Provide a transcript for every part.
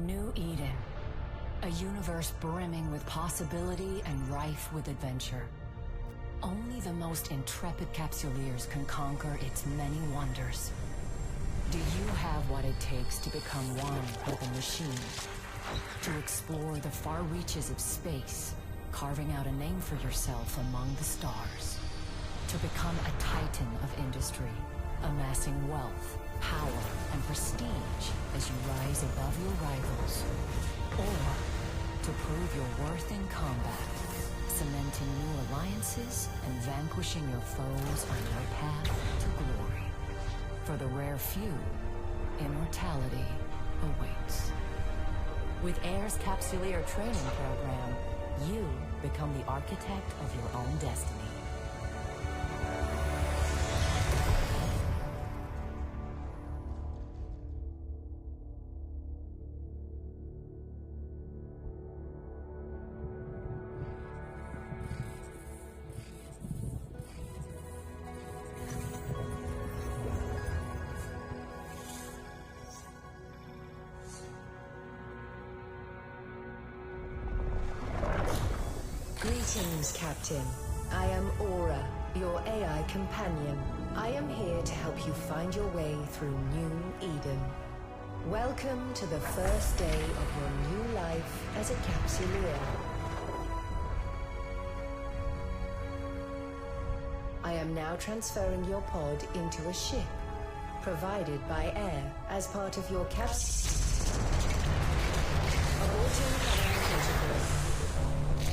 New Eden. A universe brimming with possibility and rife with adventure. Only the most intrepid capsuleers can conquer its many wonders. Do you have what it takes to become one with the machine? To explore the far reaches of space, carving out a name for yourself among the stars. To become a titan of industry, amassing wealth, power, and prestige as you rise above your rivals. Or to prove your worth in combat, cementing new alliances and vanquishing your foes on your path to glory. For the rare few, immortality awaits. With AIR's Capsuleer training program, you become the architect of your own destiny. Greetings, Captain. I am Aura, your AI companion. I am here to help you find your way through New Eden. Welcome to the first day of your new life as a Capsuleer. I am now transferring your pod into a ship, provided by AIR as part of your Aborting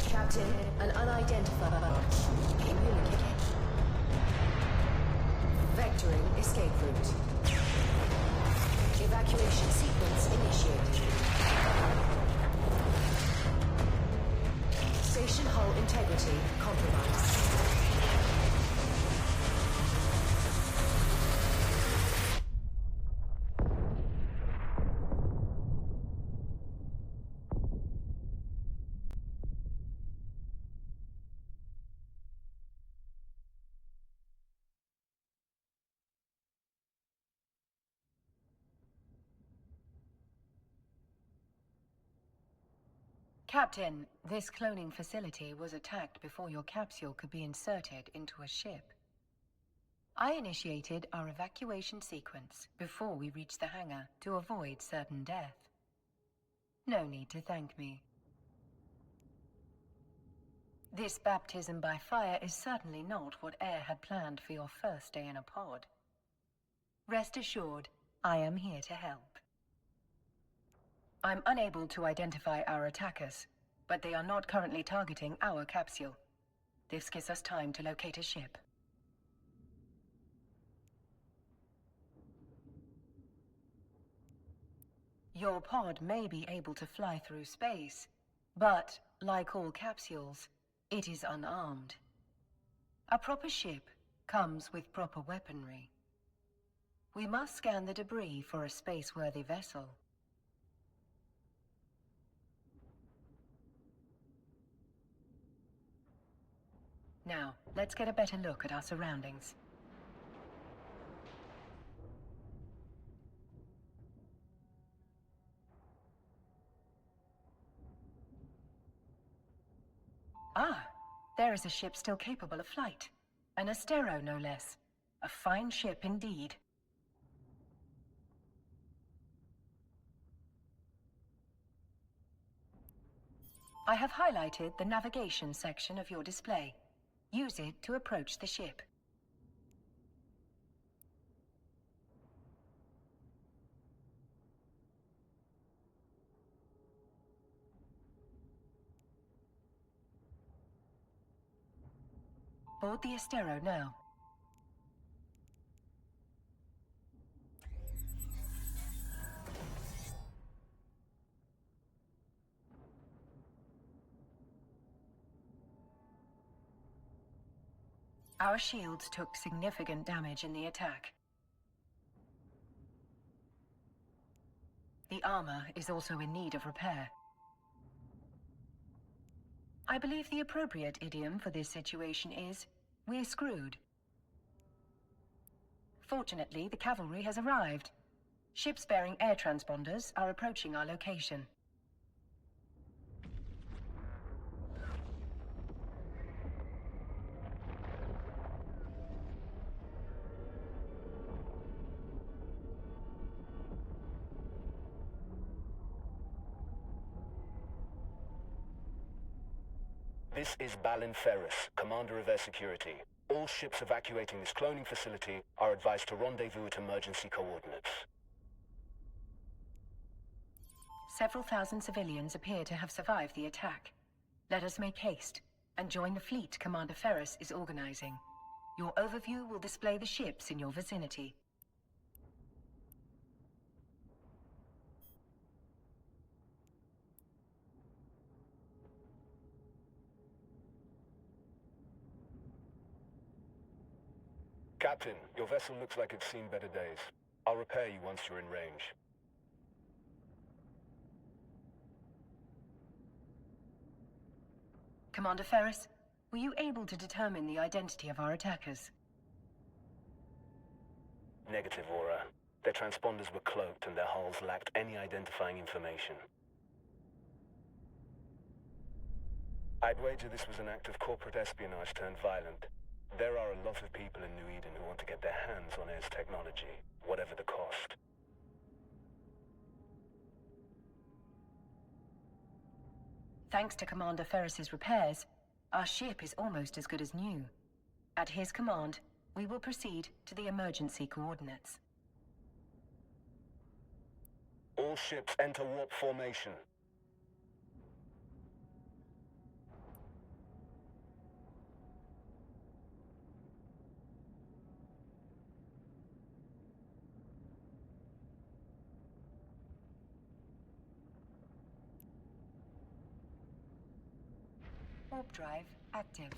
Captain, an unidentified communicator. Vectoring escape route. Evacuation sequence initiated. Station hull integrity compromised. Captain, this cloning facility was attacked before your capsule could be inserted into a ship. I initiated our evacuation sequence before we reached the hangar to avoid certain death. No need to thank me. This baptism by fire is certainly not what AIR had planned for your first day in a pod. Rest assured, I am here to help. I'm unable to identify our attackers, but they are not currently targeting our capsule. This gives us time to locate a ship. Your pod may be able to fly through space, but, like all capsules, it is unarmed. A proper ship comes with proper weaponry. We must scan the debris for a space-worthy vessel. Now, let's get a better look at our surroundings. Ah, there is a ship still capable of flight. An Astero, no less. A fine ship indeed. I have highlighted the navigation section of your display. Use it to approach the ship. Board the Astero now. Our shields took significant damage in the attack. The armor is also in need of repair. I believe the appropriate idiom for this situation is, "We're screwed." Fortunately, the cavalry has arrived. Ships bearing air transponders are approaching our location. This is Balin Ferris, Commander of Air Security. All ships evacuating this cloning facility are advised to rendezvous at emergency coordinates. Several thousand civilians appear to have survived the attack. Let us make haste and join the fleet Commander Ferris is organizing. Your overview will display the ships in your vicinity. Captain, your vessel looks like it's seen better days. I'll repair you once you're in range. Commander Ferris, were you able to determine the identity of our attackers? Negative, Aura. Their transponders were cloaked and their hulls lacked any identifying information. I'd wager this was an act of corporate espionage turned violent. There are a lot of people in New Eden who want to get their hands on Air's technology, whatever the cost. Thanks to Commander Ferris's repairs, our ship is almost as good as new. At his command, we will proceed to the emergency coordinates. All ships enter warp formation. Warp drive active.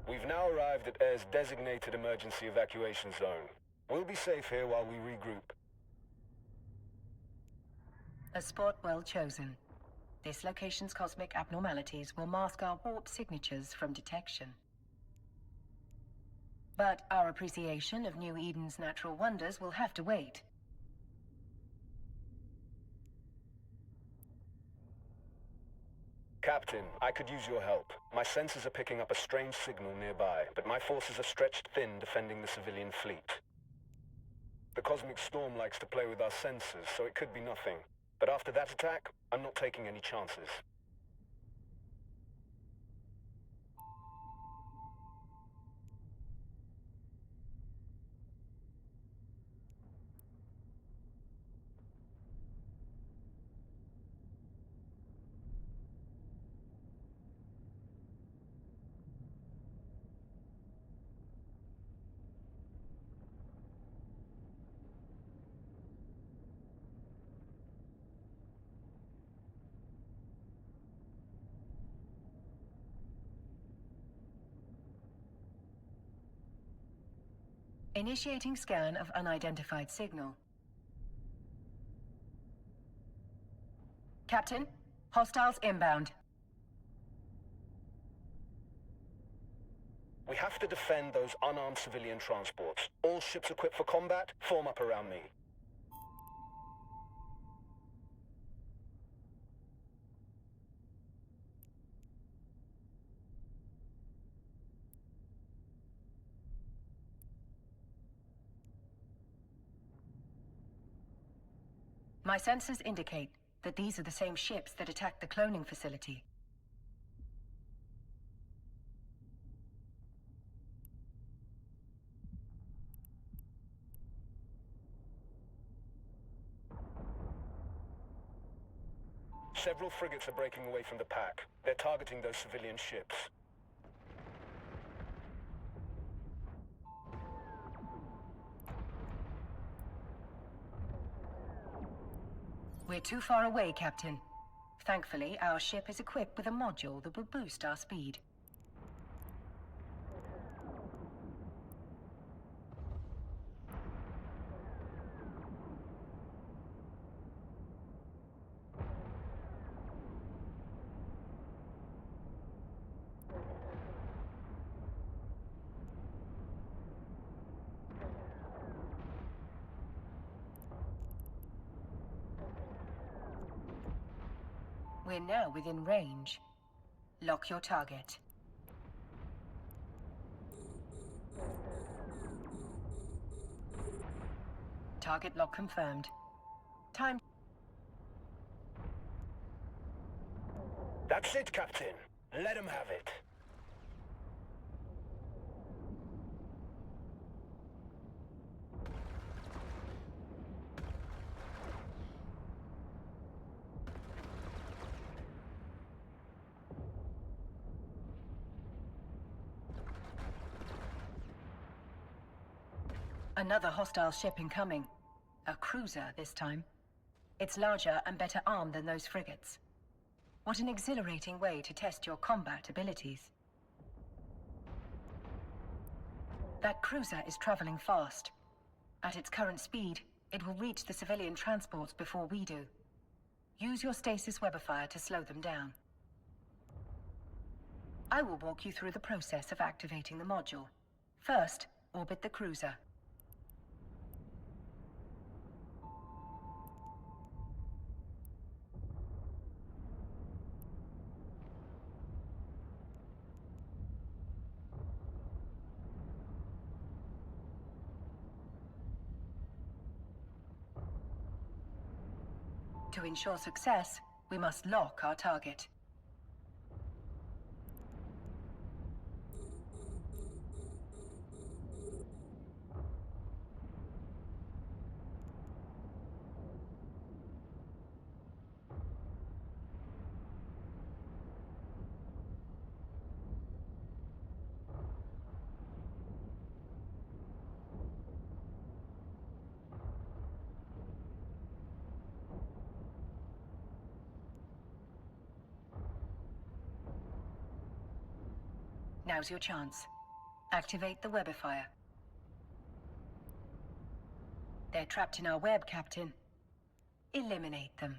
We've now arrived at Air's designated emergency evacuation zone. We'll be safe here while we regroup. A spot well chosen. This location's cosmic abnormalities will mask our warp signatures from detection. But our appreciation of New Eden's natural wonders will have to wait. Captain, I could use your help. My sensors are picking up a strange signal nearby, but my forces are stretched thin defending the civilian fleet. The cosmic storm likes to play with our sensors, so it could be nothing. But after that attack, I'm not taking any chances. Initiating scan of unidentified signal. Captain, hostiles inbound. We have to defend those unarmed civilian transports. All ships equipped for combat, form up around me. My sensors indicate that these are the same ships that attacked the cloning facility. Several frigates are breaking away from the pack. They're targeting those civilian ships. We're too far away, Captain. Thankfully, our ship is equipped with a module that will boost our speed. We're now within range. Lock your target. Target lock confirmed. Time. That's it, Captain. Let him have it. Another hostile ship incoming. A cruiser this time. It's larger and better armed than those frigates. What an exhilarating way to test your combat abilities. That cruiser is traveling fast. At its current speed, it will reach the civilian transports before we do. Use your stasis webifier to slow them down. I will walk you through the process of activating the module. First, orbit the cruiser. To ensure success, we must lock our target. Now's your chance. Activate the webifier. They're trapped in our web, Captain. Eliminate them.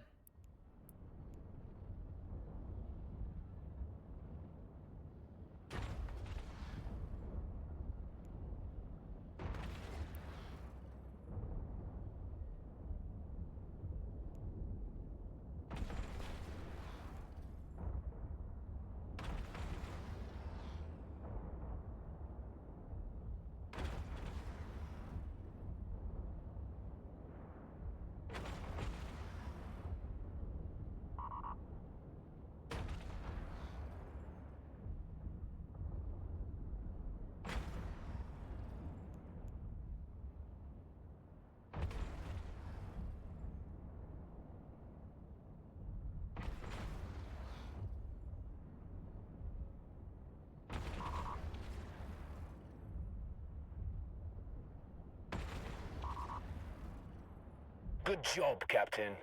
Good job, Captain.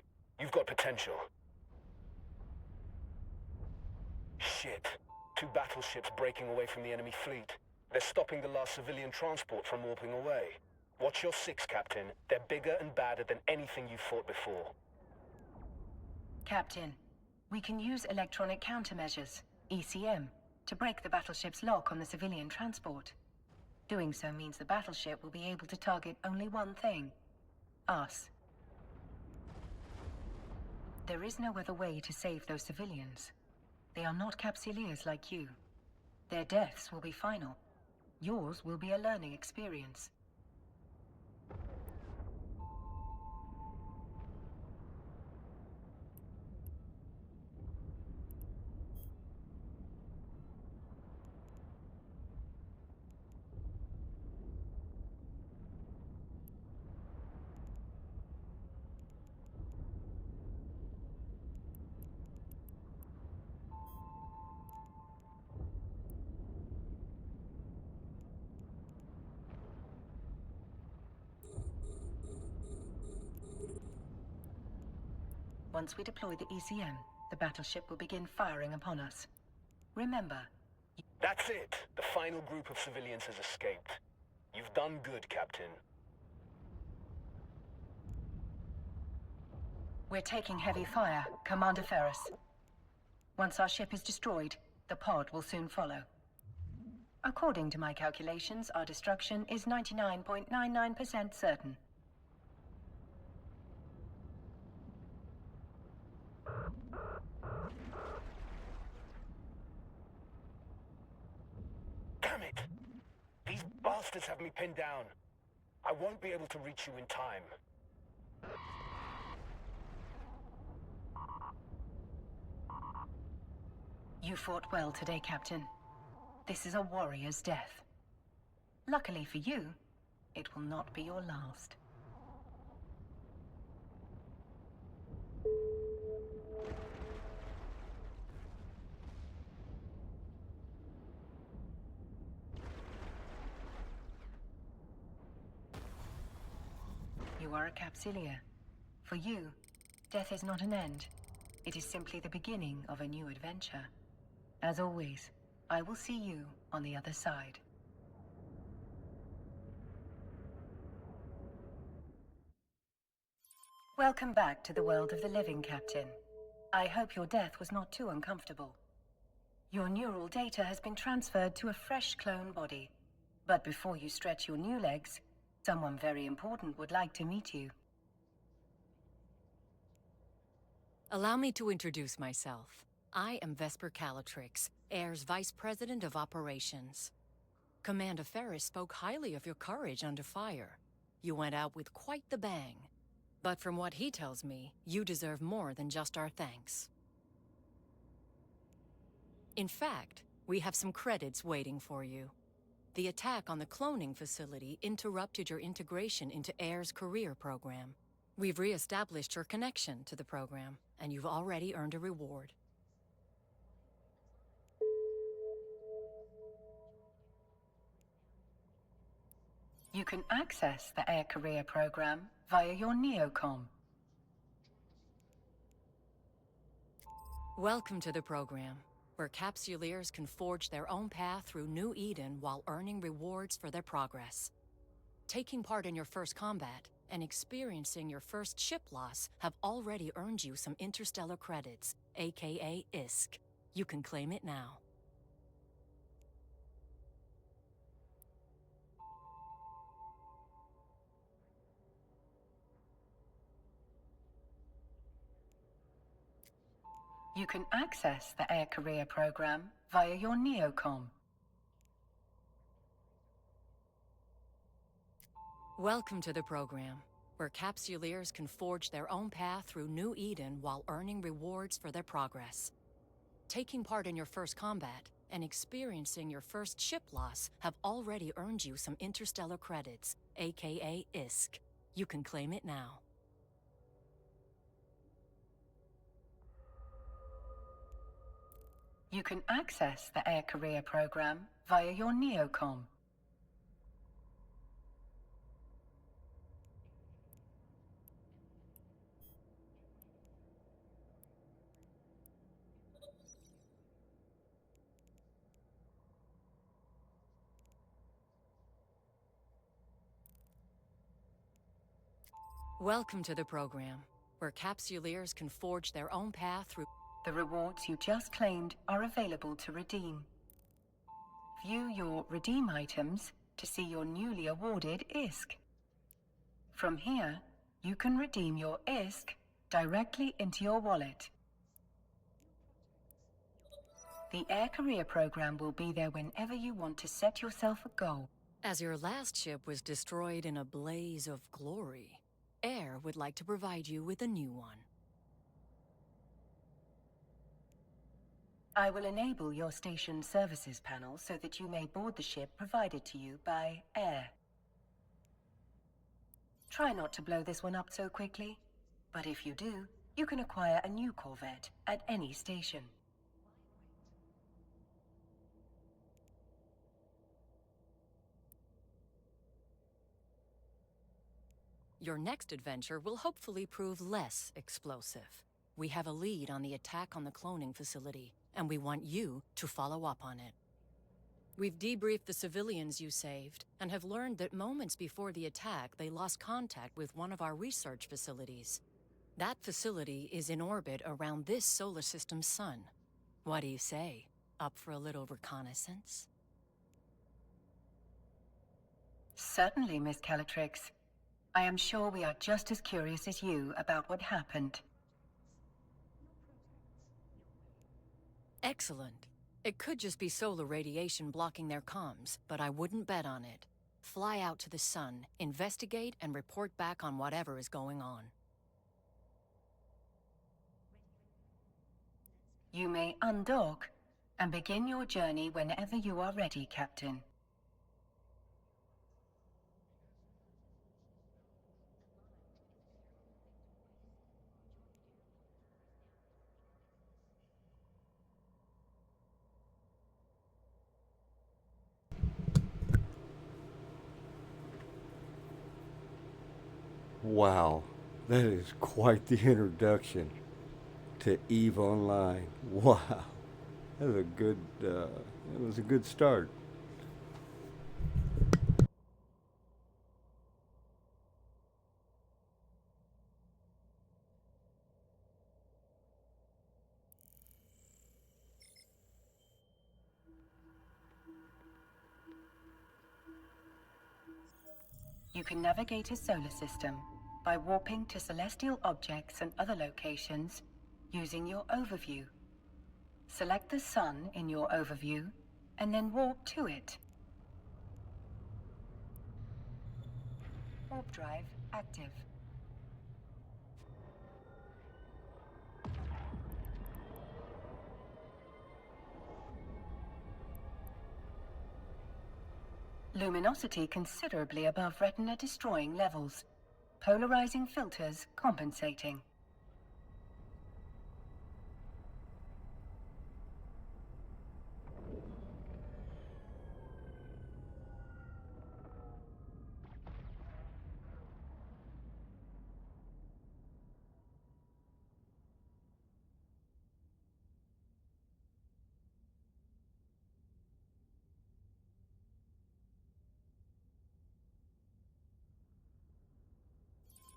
You've got potential. Shit. 2 battleships breaking away from the enemy fleet. They're stopping the last civilian transport from warping away. Watch your 6, Captain. They're bigger and badder than anything you've fought before. Captain, we can use electronic countermeasures, ECM, to break the battleship's lock on the civilian transport. Doing so means the battleship will be able to target only one thing. Us. There is no other way to save those civilians. They are not Capsuleers like you. Their deaths will be final. Yours will be a learning experience. Once we deploy the ECM, the battleship will begin firing upon us. Remember... That's it! The final group of civilians has escaped. You've done good, Captain. We're taking heavy fire, Commander Ferris. Once our ship is destroyed, the pod will soon follow. According to my calculations, our destruction is 99.99% certain. bastards have me pinned down. I won't be able to reach you in time. You fought well today, Captain. This is a warrior's death. Luckily for you, it will not be your last. You are a Capsilia. For you, death is not an end. It is simply the beginning of a new adventure. As always, I will see you on the other side. Welcome back to the world of the living, Captain. I hope your death was not too uncomfortable. Your neural data has been transferred to a fresh clone body. But before you stretch your new legs, someone very important would like to meet you. Allow me to introduce myself. I am Vesper Calatrix, Air's Vice President of Operations. Commander Ferris spoke highly of your courage under fire. You went out with quite the bang. But from what he tells me, you deserve more than just our thanks. In fact, we have some credits waiting for you. The attack on the cloning facility interrupted your integration into Air's career program. We've re-established your connection to the program, and you've already earned a reward. You can access the Air Career program via your Neocom. Welcome to the program, where Capsuleers can forge their own path through New Eden while earning rewards for their progress. Taking part in your first combat and experiencing your first ship loss have already earned you some interstellar credits, aka ISK. You can claim it now. You can access the Air Career program via your Neocom. Welcome to the program, where Capsuleers can forge their own path through New Eden while earning rewards for their progress. Taking part in your first combat and experiencing your first ship loss have already earned you some interstellar credits, aka ISK. You can claim it now. You can access the Air Career program via your Neocom. Welcome to the program, where Capsuleers can forge their own path through... The rewards you just claimed are available to redeem. View your redeem items to see your newly awarded ISK. From here, you can redeem your ISK directly into your wallet. The Air Career program will be there whenever you want to set yourself a goal. As your last ship was destroyed in a blaze of glory, Air would like to provide you with a new one. I will enable your station services panel so that you may board the ship provided to you by Air. Try not to blow this one up so quickly, but if you do, you can acquire a new Corvette at any station. Your next adventure will hopefully prove less explosive. We have a lead on the attack on the cloning facility, and we want you to follow up on it. We've debriefed the civilians you saved, and have learned that moments before the attack they lost contact with one of our research facilities. That facility is in orbit around this solar system's sun. What do you say? Up for a little reconnaissance? Certainly, Miss Calatrix. I am sure we are just as curious as you about what happened. Excellent. It could just be solar radiation blocking their comms, but I wouldn't bet on it. Fly out to the sun, investigate, and report back on whatever is going on. You may undock and begin your journey whenever you are ready, Captain. Wow, that is quite the introduction to EVE Online. Wow, that was a good. That was a good start. You can navigate a solar system by warping to celestial objects and other locations using your overview. Select the sun in your overview and then warp to it. Warp drive active. Luminosity considerably above retina-destroying levels. Polarizing filters compensating.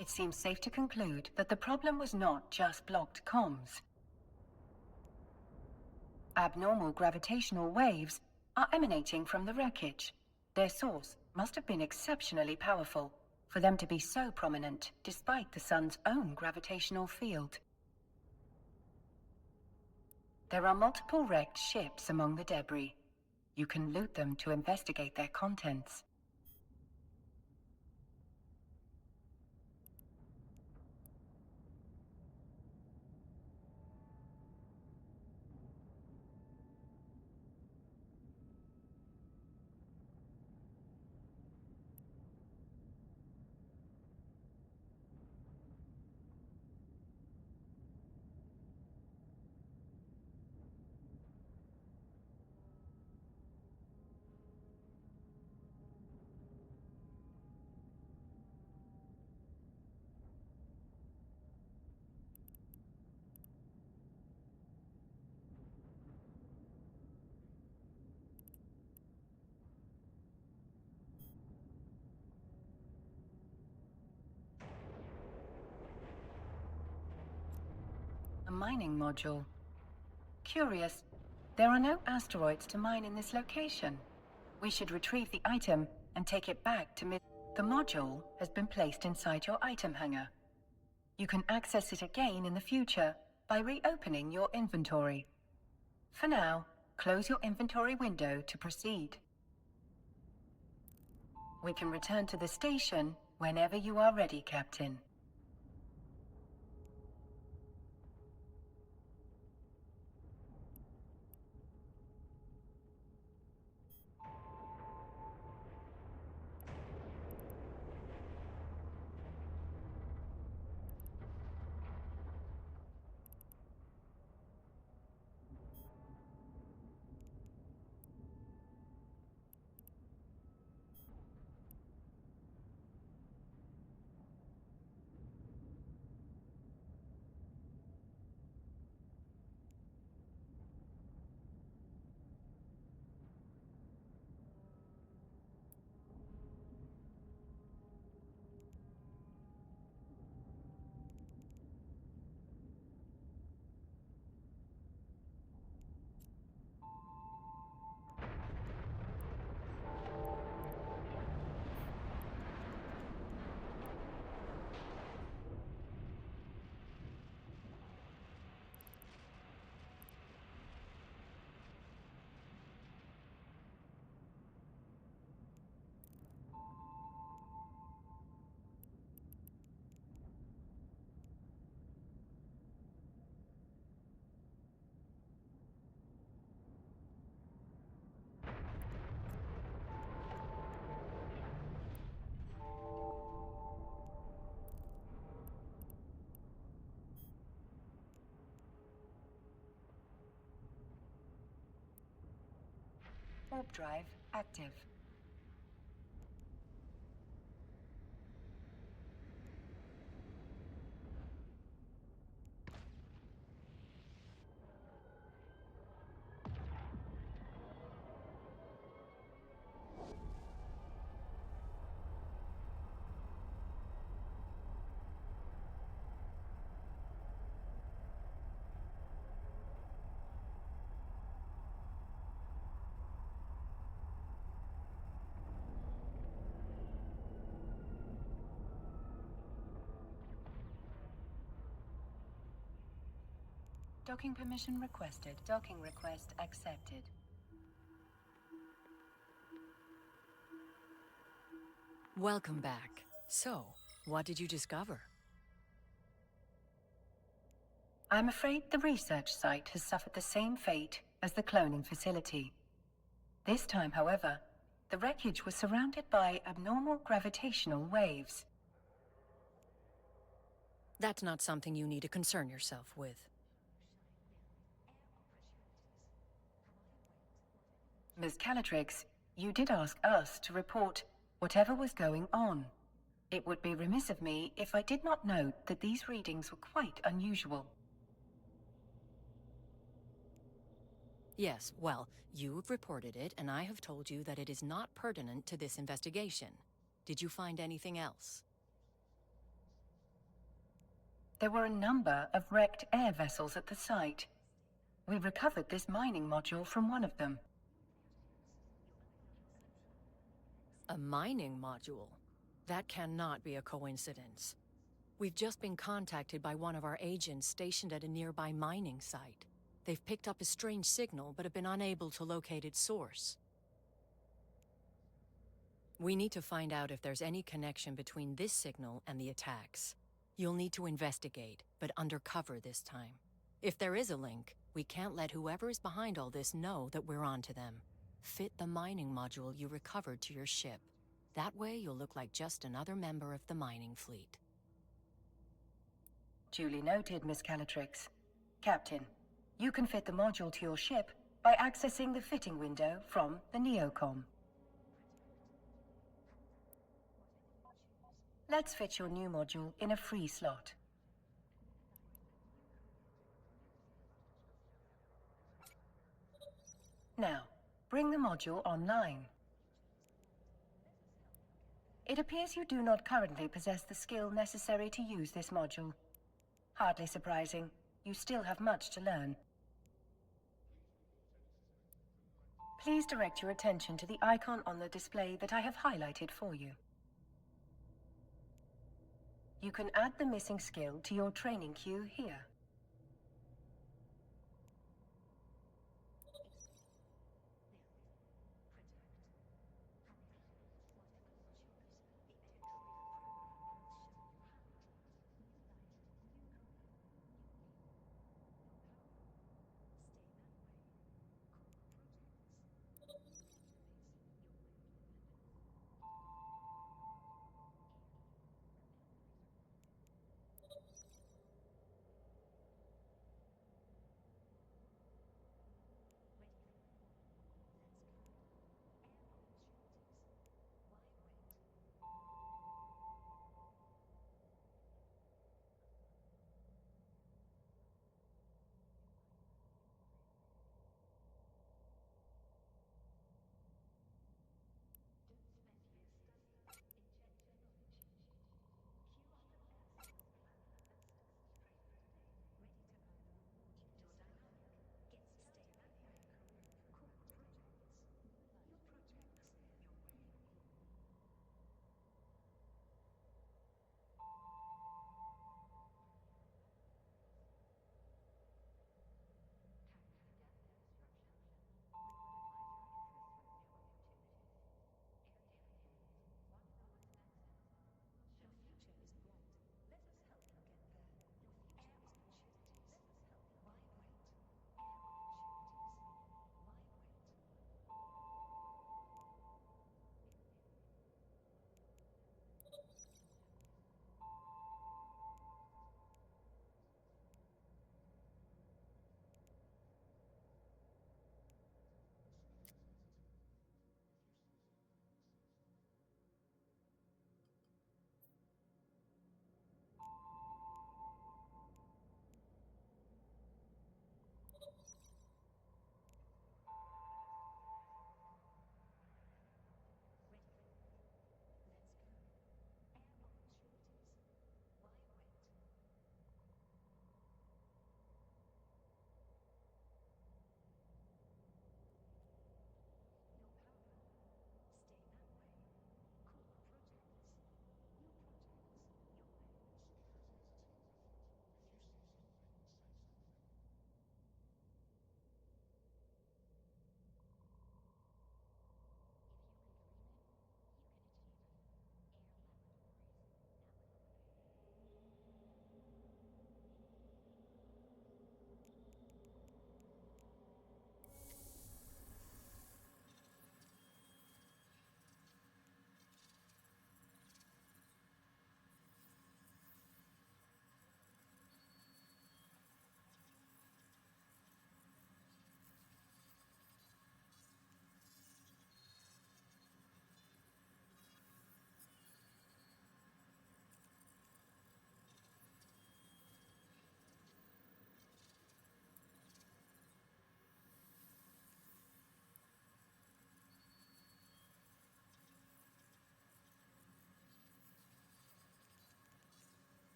It seems safe to conclude that the problem was not just blocked comms. Abnormal gravitational waves are emanating from the wreckage. Their source must have been exceptionally powerful for them to be so prominent despite the sun's own gravitational field. There are multiple wrecked ships among the debris. You can loot them to investigate their contents. A mining module. Curious, there are no asteroids to mine in this location. We should retrieve the item and take it back to The module has been placed inside your item hangar. You can access it again in the future by reopening your inventory. For now, close your inventory window to proceed. We can return to the station whenever you are ready, Captain. Warp drive active. Docking permission requested. Docking request accepted. Welcome back. So, what did you discover? I'm afraid the research site has suffered the same fate as the cloning facility. This time, however, the wreckage was surrounded by abnormal gravitational waves. That's not something you need to concern yourself with. Ms. Calatrix, you did ask us to report whatever was going on. It would be remiss of me if I did not note that these readings were quite unusual. Yes, well, you've reported it, and I have told you that it is not pertinent to this investigation. Did you find anything else? There were a number of wrecked air vessels at the site. We recovered this mining module from one of them. A mining module? That cannot be a coincidence. We've just been contacted by one of our agents stationed at a nearby mining site. They've picked up a strange signal, but have been unable to locate its source. We need to find out if there's any connection between this signal and the attacks. You'll need to investigate, but undercover this time. If there is a link, we can't let whoever is behind all this know that we're onto them. Fit the mining module you recovered to your ship. That way you'll look like just another member of the mining fleet. Duly noted, Miss Calatrix. Captain, you can fit the module to your ship by accessing the fitting window from the Neocom. Let's fit your new module in a free slot. Now, bring the module online. It appears you do not currently possess the skill necessary to use this module. Hardly surprising. You still have much to learn. Please direct your attention to the icon on the display that I have highlighted for you. You can add the missing skill to your training queue here.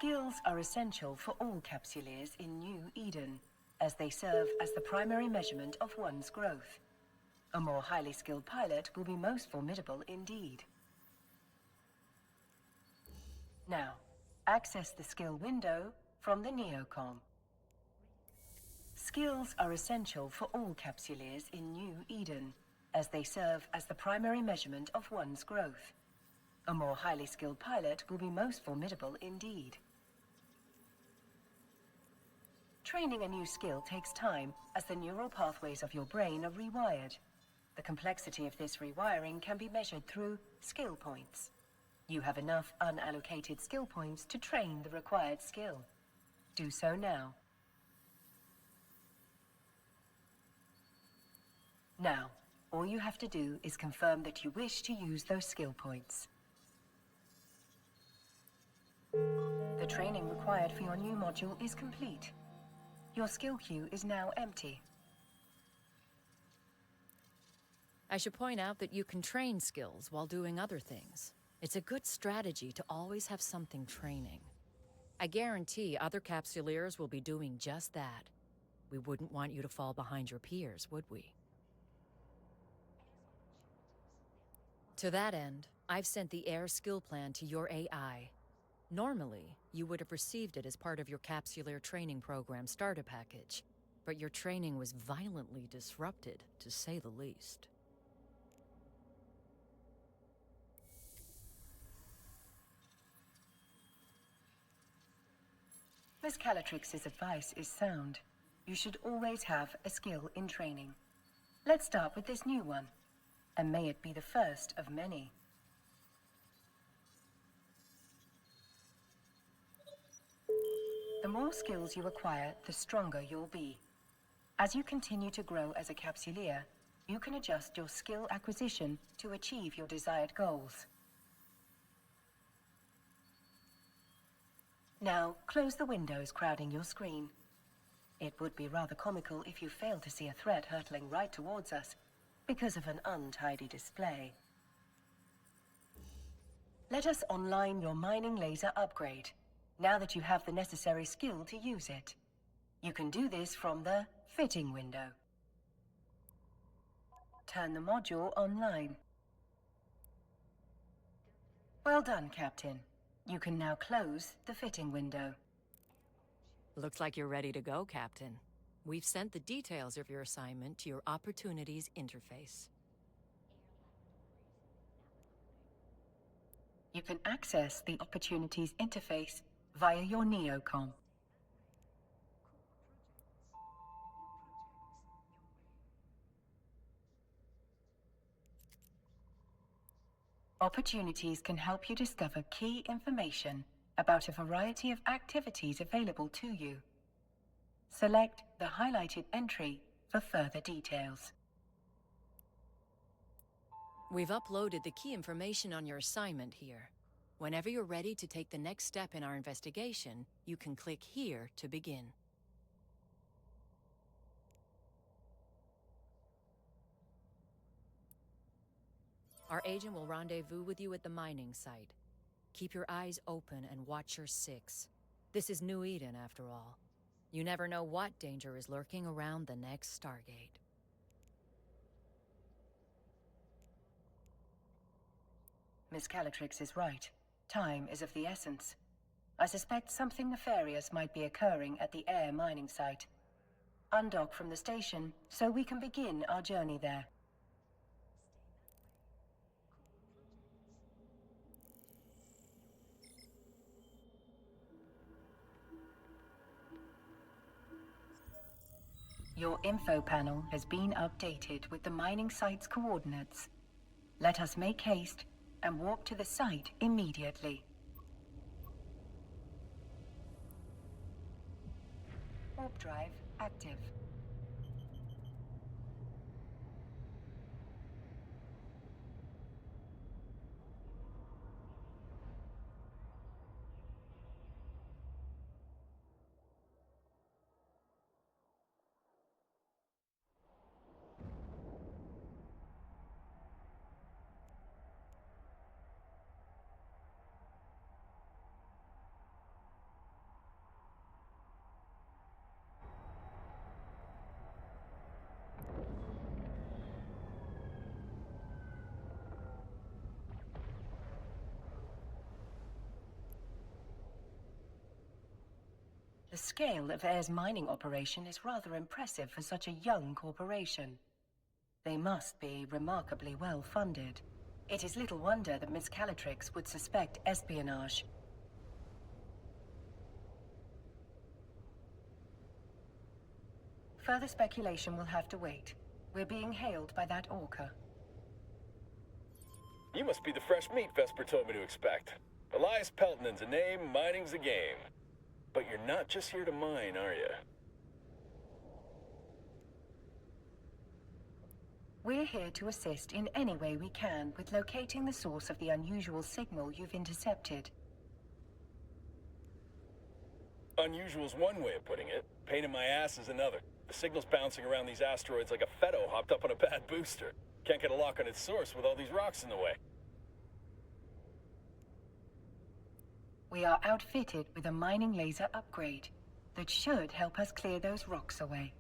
Skills are essential for all Capsuleers in New Eden, as they serve as the primary measurement of one's growth. A more highly skilled pilot will be most formidable indeed. Now, access the skill window from the Neocom. Skills are essential for all Capsuleers in New Eden, as they serve as the primary measurement of one's growth. A more highly skilled pilot will be most formidable indeed. Training a new skill takes time, as the neural pathways of your brain are rewired. The complexity of this rewiring can be measured through skill points. You have enough unallocated skill points to train the required skill. Do so now. Now, all you have to do is confirm that you wish to use those skill points. The training required for your new module is complete. Your skill queue is now empty. I should point out that you can train skills while doing other things. It's a good strategy to always have something training. I guarantee other Capsuleers will be doing just that. We wouldn't want you to fall behind your peers, would we? To that end, I've sent the Air skill plan to your AI. Normally, you would have received it as part of your Capsuleer training program starter package, but your training was violently disrupted, to say the least. Miss Calatrix's advice is sound. You should always have a skill in training. Let's start with this new one, and may it be the first of many. The more skills you acquire, the stronger you'll be. As you continue to grow as a Capsuleer, you can adjust your skill acquisition to achieve your desired goals. Now, close the windows crowding your screen. It would be rather comical if you failed to see a threat hurtling right towards us because of an untidy display. Let us online your mining laser upgrade, now that you have the necessary skill to use it. You can do this from the fitting window. Turn the module online. Well done, Captain. You can now close the fitting window. Looks like you're ready to go, Captain. We've sent the details of your assignment to your Opportunities interface. You can access the Opportunities interface via your Neocom. Opportunities can help you discover key information about a variety of activities available to you. Select the highlighted entry for further details. We've uploaded the key information on your assignment here. Whenever you're ready to take the next step in our investigation, you can click here to begin. Our agent will rendezvous with you at the mining site. Keep your eyes open and watch your six. This is New Eden, after all. You never know what danger is lurking around the next Stargate. Miss Calatrix is right. Time is of the essence. I suspect something nefarious might be occurring at the air mining site. Undock from the station so we can begin our journey there. Your info panel has been updated with the mining site's coordinates. Let us make haste and walk to the site immediately. Warp drive active. scale of Air's mining operation is rather impressive for such a young corporation. They must be remarkably well funded. It is little wonder that Miss Calatrix would suspect espionage. Further speculation will have to wait. We're being hailed by that orca. You must be the fresh meat Vesper told me to expect. Elias Peltonen's a name, mining's a game. But you're not just here to mine, are you? We're here to assist in any way we can with locating the source of the unusual signal you've intercepted. Unusual's one way of putting it. Pain in my ass is another. The signal's bouncing around these asteroids like a Fetto hopped up on a bad booster. Can't get a lock on its source with all these rocks in the way. We are outfitted with a mining laser upgrade that should help us clear those rocks away.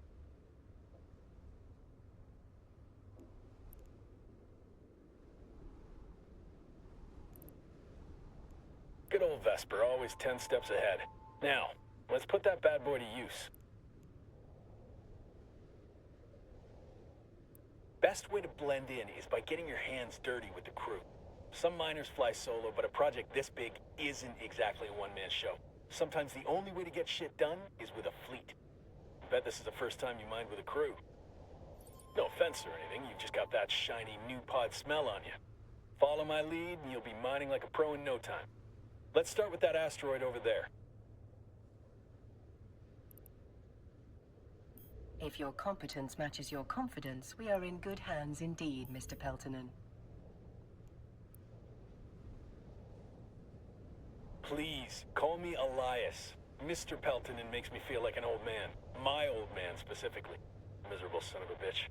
Good old Vesper, always 10 steps ahead. Now, let's put that bad boy to use. Best way to blend in is by getting your hands dirty with the crew. Some miners fly solo, but a project this big isn't exactly a one-man show. Sometimes the only way to get shit done is with a fleet. I bet this is the first time you mined with a crew. No offense or anything, you've just got that shiny new pod smell on you. Follow my lead and you'll be mining like a pro in no time. Let's start with that asteroid over there. If your competence matches your confidence, we are in good hands indeed, Mr. Peltonen. Please, call me Elias. Mr. Peltonen makes me feel like an old man. My old man, specifically. Miserable son of a bitch.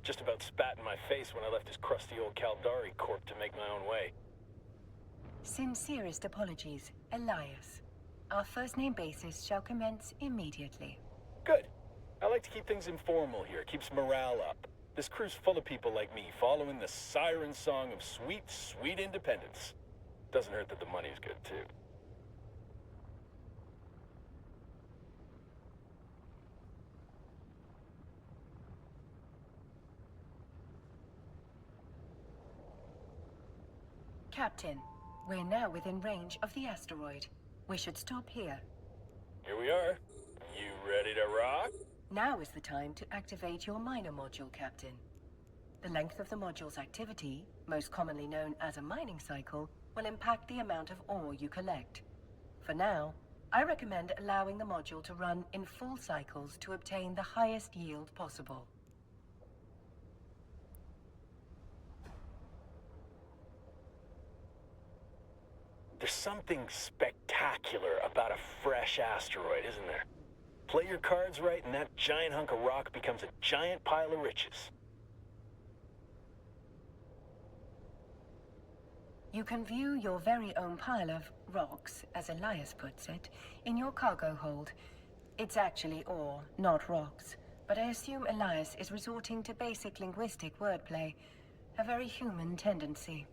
Just about spat in my face when I left his crusty old Caldari corp to make my own way. Sincerest apologies, Elias. Our first name basis shall commence immediately. Good. I like to keep things informal here. Keeps morale up. This crew's full of people like me, following the siren song of sweet, sweet independence. Doesn't hurt that the money's good, too. Captain, we're now within range of the asteroid. We should stop here. Here we are. You ready to rock? Now is the time to activate your miner module, Captain. The length of the module's activity, most commonly known as a mining cycle, will impact the amount of ore you collect. For now, I recommend allowing the module to run in full cycles to obtain the highest yield possible. There's something spectacular about a fresh asteroid, isn't there? Play your cards right and that giant hunk of rock becomes a giant pile of riches. You can view your very own pile of rocks, as Elias puts it, in your cargo hold. It's actually ore, not rocks, but I assume Elias is resorting to basic linguistic wordplay, a very human tendency.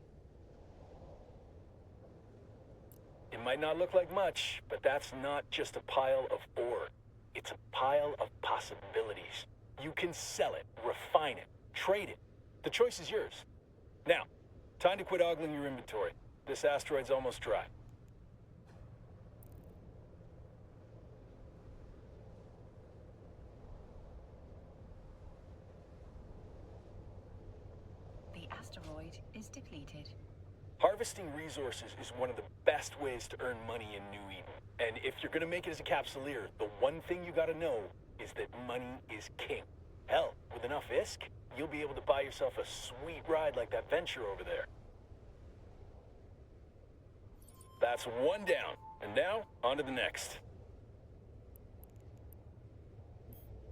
It might not look like much, but that's not just a pile of ore. It's a pile of possibilities. You can sell it, refine it, trade it. The choice is yours. Now, time to quit ogling your inventory. This asteroid's almost dry. The asteroid is depleted. Harvesting resources is one of the best ways to earn money in New Eden. And if you're gonna make it as a capsuleer, the one thing you gotta know is that money is king. Hell, with enough ISK, you'll be able to buy yourself a sweet ride like that venture over there. That's one down. And now, on to the next.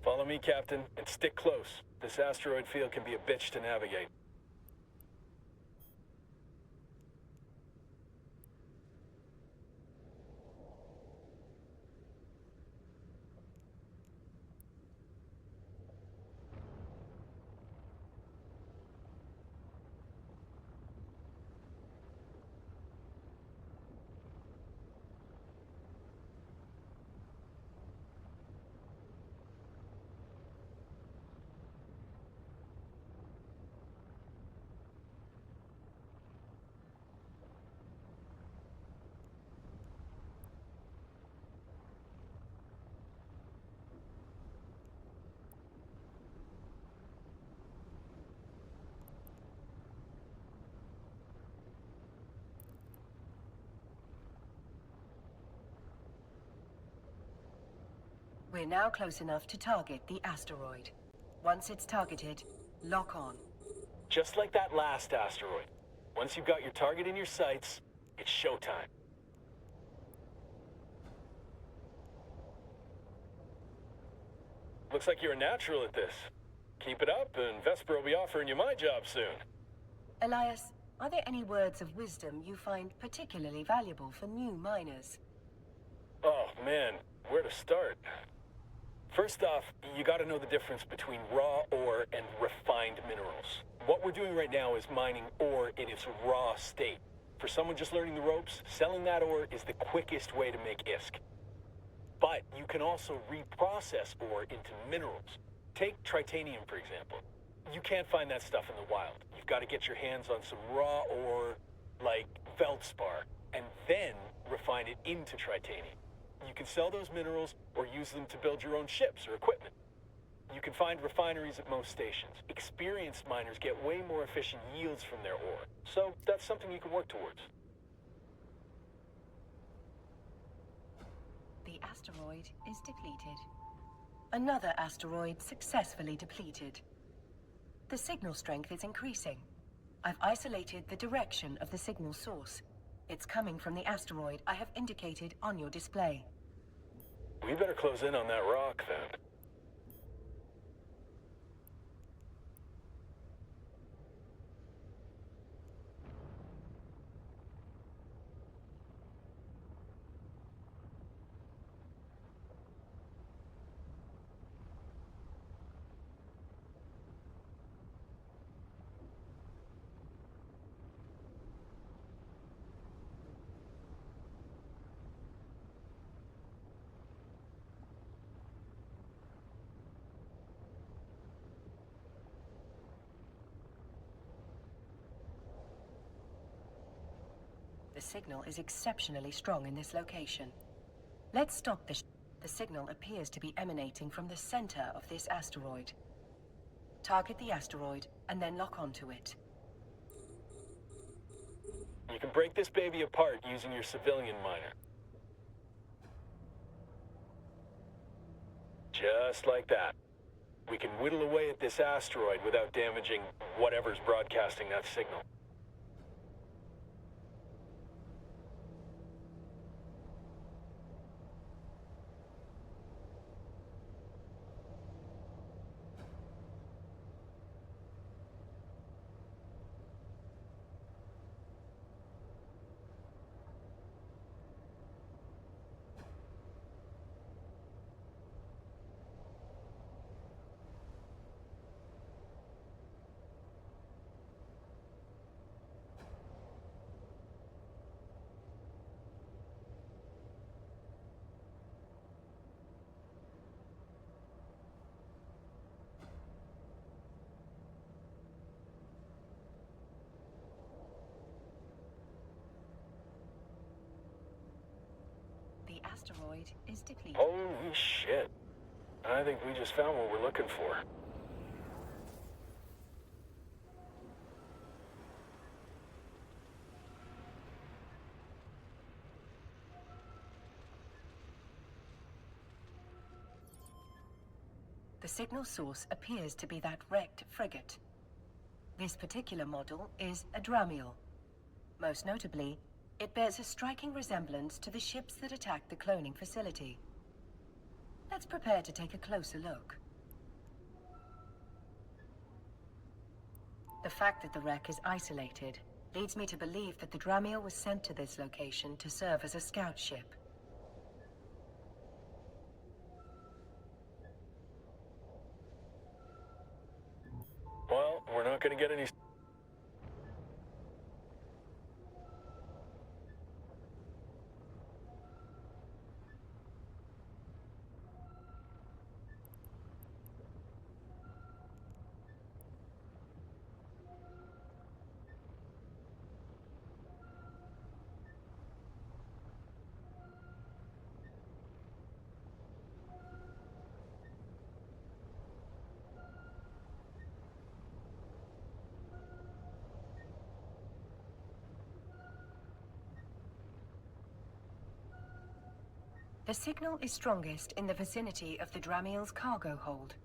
Follow me, Captain, and stick close. This asteroid field can be a bitch to navigate. We're now close enough to target the asteroid. Once it's targeted, lock on. Just like that last asteroid. Once you've got your target in your sights, it's showtime. Looks like you're a natural at this. Keep it up, and Vesper will be offering you my job soon. Elias, are there any words of wisdom you find particularly valuable for new miners? Oh, man, where to start? First off, you gotta know the difference between raw ore and refined minerals. What we're doing right now is mining ore in its raw state. For someone just learning the ropes, selling that ore is the quickest way to make ISK. But you can also reprocess ore into minerals. Take titanium, for example. You can't find that stuff in the wild. You've got to get your hands on some raw ore, like feldspar, and then refine it into titanium. You can sell those minerals or use them to build your own ships or equipment. You can find refineries at most stations. Experienced miners get way more efficient yields from their ore, so that's something you can work towards. The asteroid is depleted. Another asteroid successfully depleted. The signal strength is increasing. I've isolated the direction of the signal source. It's coming from the asteroid I have indicated on your display. We better close in on that rock, then. The signal is exceptionally strong in this location. Let's stop the The signal appears to be emanating from the center of this asteroid. Target the asteroid and then lock onto it. You can break this baby apart using your civilian miner. Just like that. We can whittle away at this asteroid without damaging whatever's broadcasting that signal. The asteroid is depleted. Holy shit. I think we just found what we're looking for. The signal source appears to be that wrecked frigate. This particular model is a Dramiel. Most notably, it bears a striking resemblance to the ships that attacked the cloning facility. Let's prepare to take a closer look. The fact that the wreck is isolated leads me to believe that the Dramiel was sent to this location to serve as a scout ship. Well, we're not gonna get any... The signal is strongest in the vicinity of the Dramiel's cargo hold.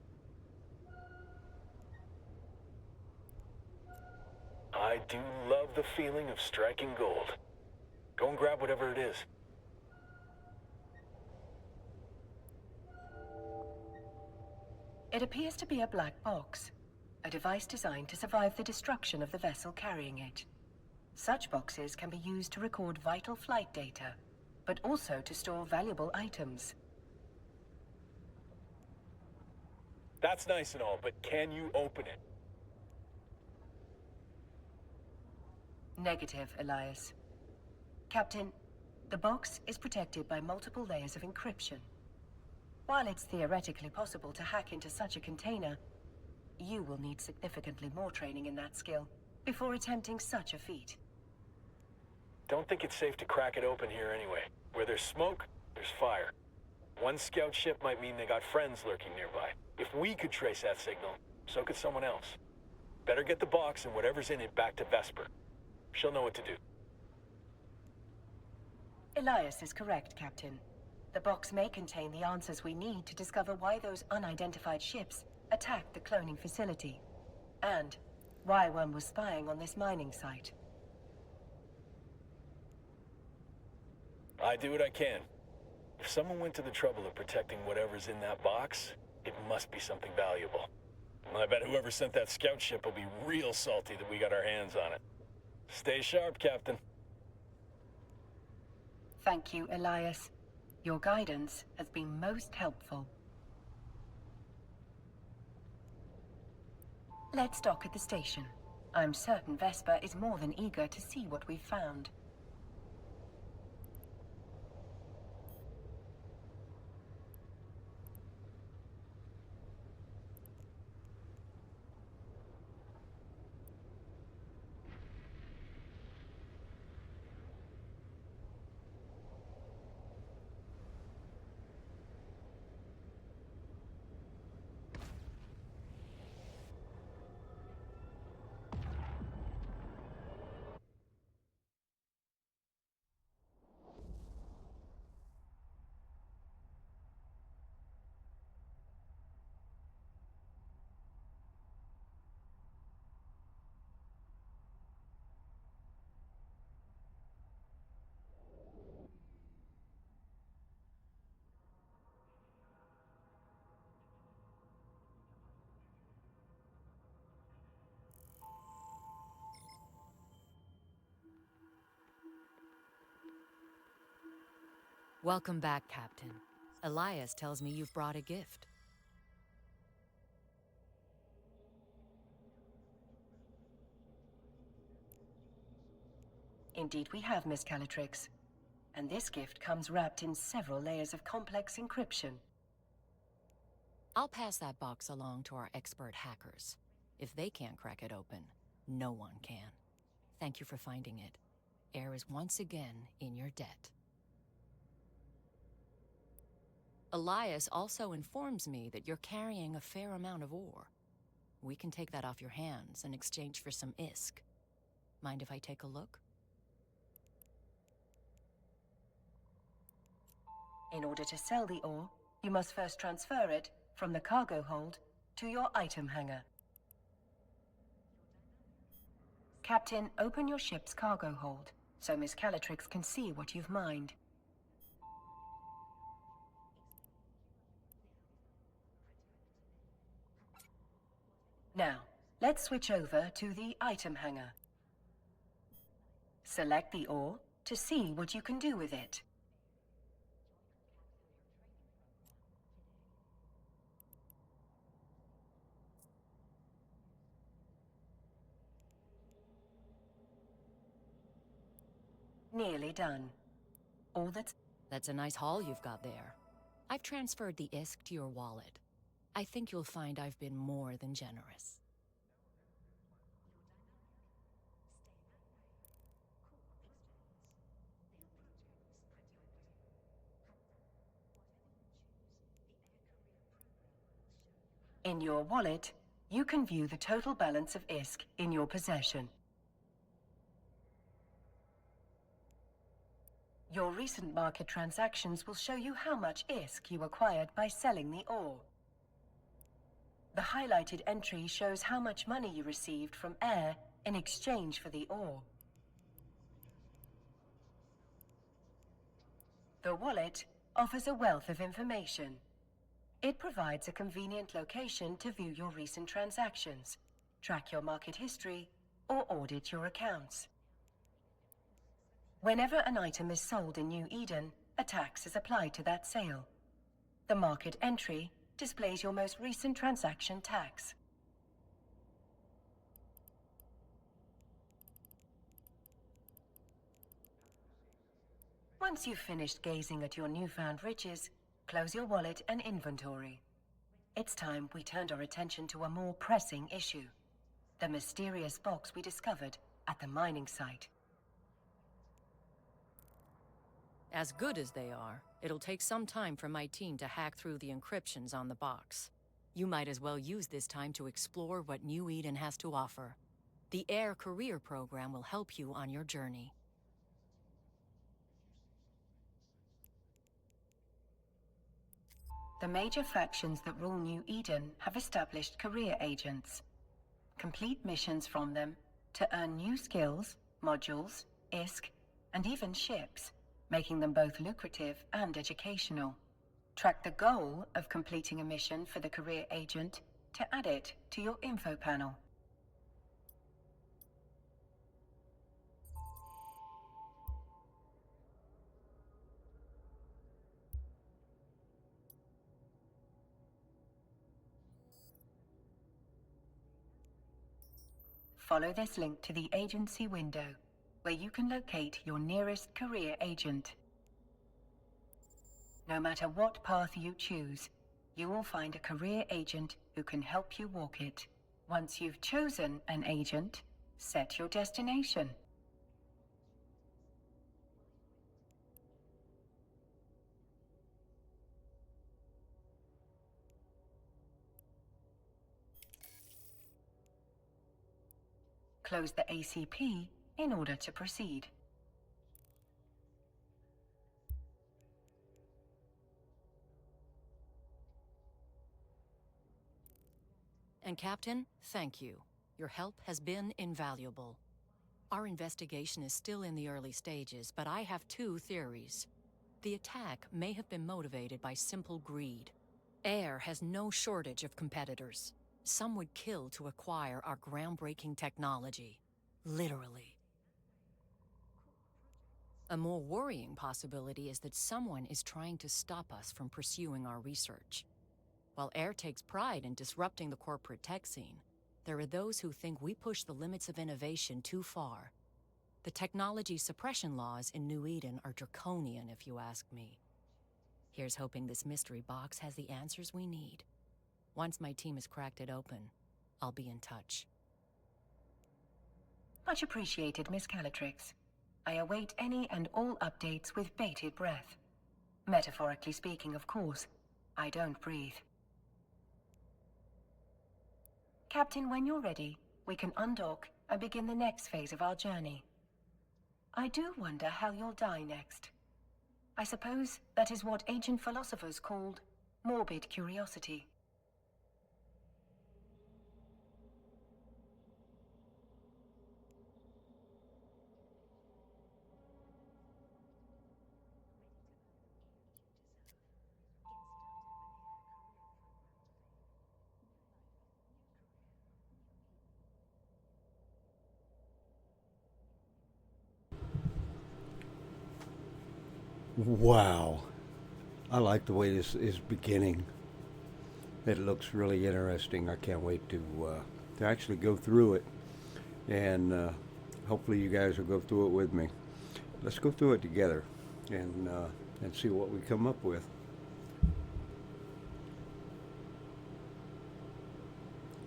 I do love the feeling of striking gold. Go and grab whatever it is. It appears to be a black box, a device designed to survive the destruction of the vessel carrying it. Such boxes can be used to record vital flight data, but also to store valuable items. That's nice and all, but can you open it? Negative, Elias. Captain, the box is protected by multiple layers of encryption. While it's theoretically possible to hack into such a container, you will need significantly more training in that skill before attempting such a feat. Don't think it's safe to crack it open here anyway. Where there's smoke, there's fire. One scout ship might mean they got friends lurking nearby. If we could trace that signal, so could someone else. Better get the box and whatever's in it back to Vesper. She'll know what to do. Elias is correct, Captain. The box may contain the answers we need to discover why those unidentified ships attacked the cloning facility, and why one was spying on this mining site. I do what I can. If someone went to the trouble of protecting whatever's in that box, it must be something valuable. I bet whoever sent that scout ship will be real salty that we got our hands on it. Stay sharp, Captain. Thank you, Elias. Your guidance has been most helpful. Let's dock at the station. I'm certain Vesper is more than eager to see what we've found. Welcome back, Captain. Elias tells me you've brought a gift. Indeed we have, Miss Calatrix. And this gift comes wrapped in several layers of complex encryption. I'll pass that box along to our expert hackers. If they can't crack it open, no one can. Thank you for finding it. Air is once again in your debt. Elias also informs me that you're carrying a fair amount of ore. We can take that off your hands in exchange for some ISK. Mind if I take a look? In order to sell the ore, you must first transfer it from the cargo hold to your item hangar. Captain, open your ship's cargo hold, so Miss Calatrix can see what you've mined. Now, let's switch over to the item hangar. Select the ore to see what you can do with it. Nearly done. All That's a nice haul you've got there. I've transferred the ISK to your wallet. I think you'll find I've been more than generous. In your wallet, you can view the total balance of ISK in your possession. Your recent market transactions will show you how much ISK you acquired by selling the ore. The highlighted entry shows how much money you received from Air in exchange for the ore. The wallet offers a wealth of information. It provides a convenient location to view your recent transactions, track your market history, or audit your accounts. Whenever an item is sold in New Eden, a tax is applied to that sale. The market entry displays your most recent transaction tax. Once you've finished gazing at your newfound riches, close your wallet and inventory. It's time we turned our attention to a more pressing issue. The mysterious box we discovered at the mining site. As good as they are, it'll take some time for my team to hack through the encryptions on the box. You might as well use this time to explore what New Eden has to offer. The Air Career Program will help you on your journey. The major factions that rule New Eden have established career agents. Complete missions from them to earn new skills, modules, ISK, and even ships, making them both lucrative and educational. Track the goal of completing a mission for the career agent to add it to your info panel. Follow this link to the agency window, where you can locate your nearest career agent. No matter what path you choose, you will find a career agent who can help you walk it. Once you've chosen an agent, set your destination. Close the ACP in order to proceed. And Captain, thank you. Your help has been invaluable. Our investigation is still in the early stages, but I have two theories. The attack may have been motivated by simple greed. Air has no shortage of competitors. Some would kill to acquire our groundbreaking technology. Literally. A more worrying possibility is that someone is trying to stop us from pursuing our research. While Air takes pride in disrupting the corporate tech scene, there are those who think we push the limits of innovation too far. The technology suppression laws in New Eden are draconian, if you ask me. Here's hoping this mystery box has the answers we need. Once my team has cracked it open, I'll be in touch. Much appreciated, Miss Calatrix. I await any and all updates with bated breath. Metaphorically speaking, of course. I don't breathe. Captain, when you're ready, we can undock and begin the next phase of our journey. I do wonder how you'll die next. I suppose that is what ancient philosophers called morbid curiosity. Wow. I like the way this is beginning. It looks really interesting. I can't wait to actually go through it. And hopefully you guys will go through it with me. Let's go through it together and see what we come up with.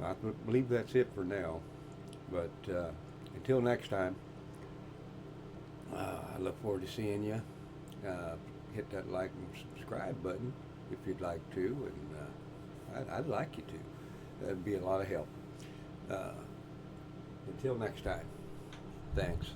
I believe that's it for now. But until next time, I look forward to seeing you. Hit that like and subscribe button if you'd like to, and I'd like you to. That'd be a lot of help. Until next time, thanks.